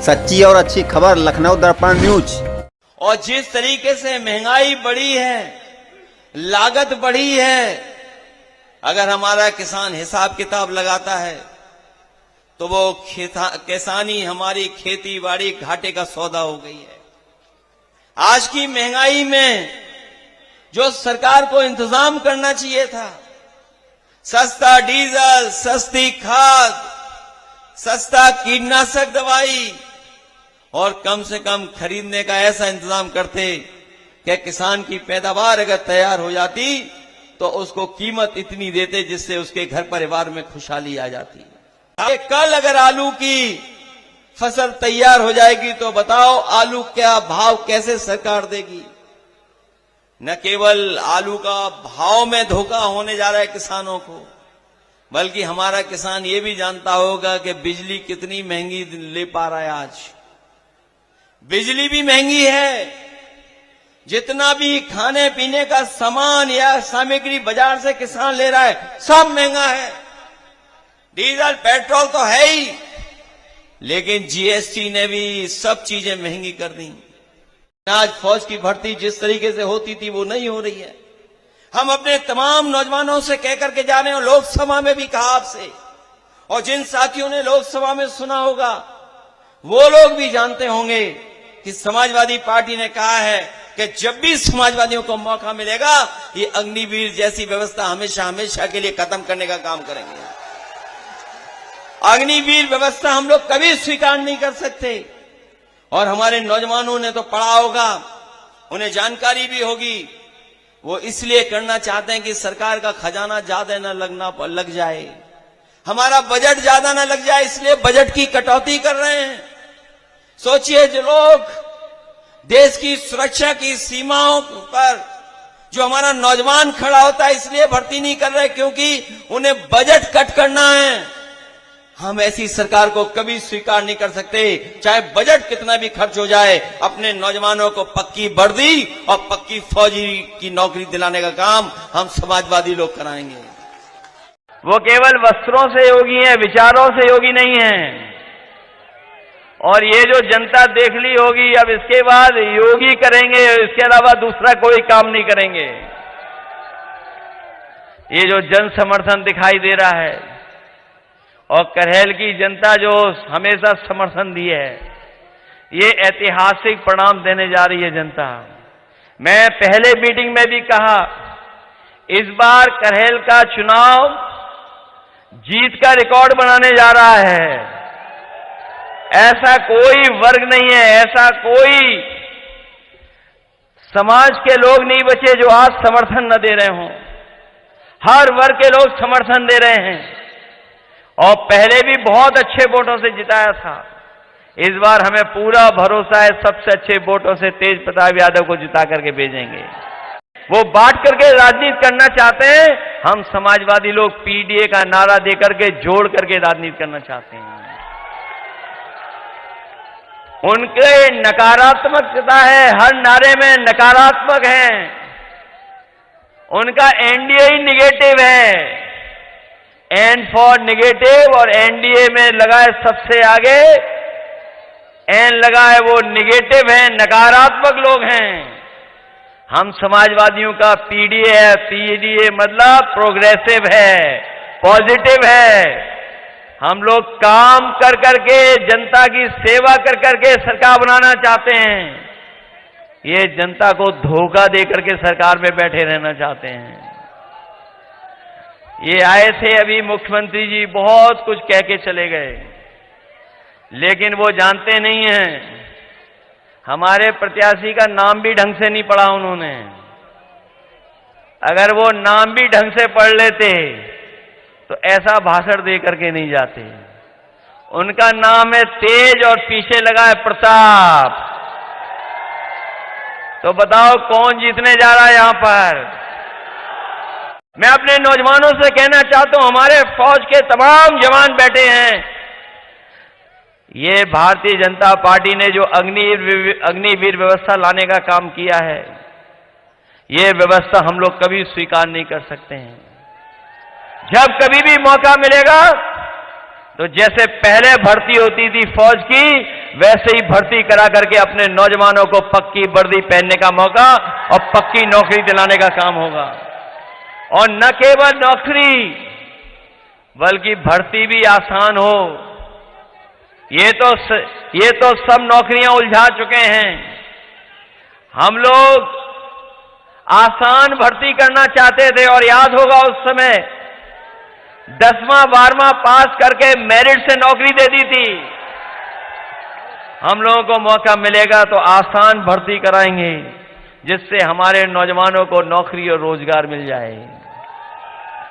सच्ची और अच्छी खबर लखनऊ दर्पण न्यूज। और जिस तरीके से महंगाई बढ़ी है, लागत बढ़ी है, अगर हमारा किसान हिसाब किताब लगाता है तो वो किसानी हमारी खेती बाड़ी घाटे का सौदा हो गई है। आज की महंगाई में जो सरकार को इंतजाम करना चाहिए था, सस्ता डीजल, सस्ती खाद, सस्ता कीटनाशक दवाई और कम से कम खरीदने का ऐसा इंतजाम करते कि किसान की पैदावार अगर तैयार हो जाती तो उसको कीमत इतनी देते जिससे उसके घर परिवार में खुशहाली आ जाती। कल अगर आलू की फसल तैयार हो जाएगी तो बताओ आलू क्या भाव कैसे सरकार देगी। न केवल आलू का भाव में धोखा होने जा रहा है किसानों को, बल्कि हमारा किसान ये भी जानता होगा कि बिजली कितनी महंगी ले पा रहा है। आज बिजली भी महंगी है, जितना भी खाने पीने का सामान या सामग्री बाजार से किसान ले रहा है सब महंगा है। डीजल पेट्रोल तो है ही, लेकिन जीएसटी ने भी सब चीजें महंगी कर दी। आज फौज की भर्ती जिस तरीके से होती थी वो नहीं हो रही है। हम अपने तमाम नौजवानों से कहकर के जा रहे हैं, लोकसभा में भी कहा आपसे, और जिन साथियों ने लोकसभा में सुना होगा वो लोग भी जानते होंगे कि समाजवादी पार्टी ने कहा है कि जब भी समाजवादियों को मौका मिलेगा ये अग्निवीर जैसी व्यवस्था हमेशा हमेशा के लिए खत्म करने का काम करेंगे। अग्निवीर व्यवस्था हम लोग कभी स्वीकार नहीं कर सकते। और हमारे नौजवानों ने तो पढ़ा होगा, उन्हें जानकारी भी होगी, वो इसलिए करना चाहते हैं कि सरकार का खजाना ज्यादा न लग जाए, हमारा बजट ज्यादा न लग जाए, इसलिए बजट की कटौती कर रहे हैं। सोचिए, जो लोग देश की सुरक्षा की सीमाओं पर जो हमारा नौजवान खड़ा होता है इसलिए भर्ती नहीं कर रहे क्योंकि उन्हें बजट कट करना है। हम ऐसी सरकार को कभी स्वीकार नहीं कर सकते, चाहे बजट कितना भी खर्च हो जाए। अपने नौजवानों को पक्की वर्दी और पक्की फौजी की नौकरी दिलाने का काम हम समाजवादी लोग कराएंगे। वो केवल वस्त्रों से योगी हैं, विचारों से योगी नहीं हैं। और ये जो जनता देख ली होगी, अब इसके बाद योगी करेंगे, इसके अलावा दूसरा कोई काम नहीं करेंगे। ये जो जन समर्थन दिखाई दे रहा है और करहेल की जनता जो हमेशा समर्थन दी है, ये ऐतिहासिक परिणाम देने जा रही है जनता। मैं पहले मीटिंग में भी कहा, इस बार करहेल का चुनाव जीत का रिकॉर्ड बनाने जा रहा है। ऐसा कोई वर्ग नहीं है, ऐसा कोई समाज के लोग नहीं बचे जो आज समर्थन न दे रहे हों। हर वर्ग के लोग समर्थन दे रहे हैं और पहले भी बहुत अच्छे वोटों से जिताया था। इस बार हमें पूरा भरोसा है, सबसे अच्छे वोटों से तेज प्रताप यादव को जिता करके भेजेंगे। वो बांट करके राजनीति करना चाहते हैं, हम समाजवादी लोग पीडीए का नारा देकर के जोड़ करके राजनीति करना चाहते हैं। उनके नकारात्मकता है, हर नारे में नकारात्मक है। उनका एनडीए ही निगेटिव है, एन फॉर निगेटिव, और एनडीए में लगा है सबसे आगे एन लगा है, वो निगेटिव है, नकारात्मक लोग हैं। हम समाजवादियों का पीडीए है, पीडीए मतलब प्रोग्रेसिव है, पॉजिटिव है। हम लोग काम कर करके, जनता की सेवा कर करके सरकार बनाना चाहते हैं। ये जनता को धोखा दे करके सरकार में बैठे रहना चाहते हैं। ये आए थे अभी मुख्यमंत्री जी, बहुत कुछ कह के चले गए, लेकिन वो जानते नहीं हैं हमारे प्रत्याशी का नाम भी ढंग से नहीं पढ़ा उन्होंने। अगर वो नाम भी ढंग से पढ़ लेते तो ऐसा भाषण दे करके नहीं जाते। उनका नाम है तेज और पीछे लगा है प्रताप। तो बताओ कौन जीतने जा रहा है यहां पर? मैं अपने नौजवानों से कहना चाहता हूं, हमारे फौज के तमाम जवान बैठे हैं, ये भारतीय जनता पार्टी ने जो अग्निवीर व्यवस्था लाने का काम किया है, ये व्यवस्था हम लोग कभी स्वीकार नहीं कर सकते हैं। जब कभी भी मौका मिलेगा तो जैसे पहले भर्ती होती थी फौज की, वैसे ही भर्ती करा करके अपने नौजवानों को पक्की वर्दी पहनने का मौका और पक्की नौकरी दिलाने का काम होगा। और न केवल नौकरी बल्कि भर्ती भी आसान हो। ये तो सब नौकरियां उलझा चुके हैं। हम लोग आसान भर्ती करना चाहते थे और याद होगा उस समय 10वां 12वां पास करके मेरिट से नौकरी दे दी थी। हम लोगों को मौका मिलेगा तो आसान भर्ती कराएंगे जिससे हमारे नौजवानों को नौकरी और रोजगार मिल जाए।